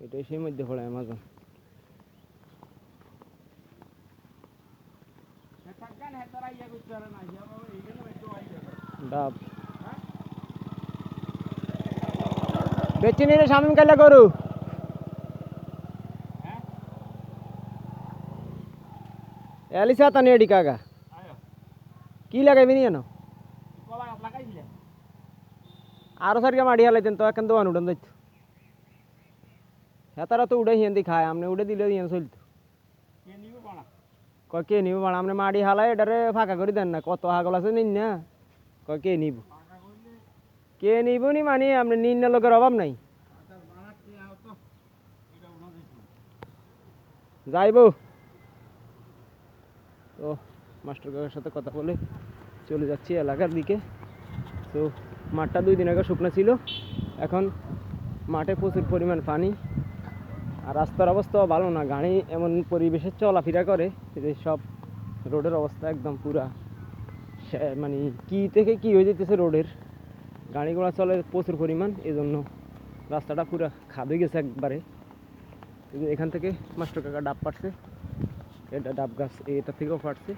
এটাই সেই মধ্যে পড়ে অ্যামাজন ডাব বেচে নিলে সামনে কালে গরু এলিসা তানি এডি কাগা কি লাগাইবি নি জানো আরো সারিকে মাড়ি হালাইতেন তো এখন দোকান উঠান যাইতো হ্যাঁ তারা তো উড়ে হিয়ান খায় আপনি উড়ে দিলে হিয়ান চলতো কয় কে নিব বাড়া আপনি মাড়ি হালাই এটারে ফাঁকা করে দেন না কত হাগল আছে নিন না কয় কে নিব কে নিব নি মানে আপনি নিন না লোকের অভাব নাই যাইব তো মাস্টার কাকার সাথে কথা বলে চলে যাচ্ছি এলাকার দিকে তো মাঠটা 2 দিন আগে শুকনো ছিল এখন মাঠে প্রচুর পরিমাণ পানি আর রাস্তার অবস্থাও ভালো না গাড়ি এমন পরিবেশে চলাফেরা করে যে সব রোডের অবস্থা একদম পুরা মানে কি থেকে কি হয়ে যেতেছে রোডের গাড়ি ঘোড়া চলে প্রচুর পরিমাণ এই জন্য রাস্তাটা পুরা খাদ হয়ে গেছে একবারে এখান থেকে মাস্টার কাকা ডাব পাড়ছে এটা ডাব গাছ এটা থেকেও পাড়ছে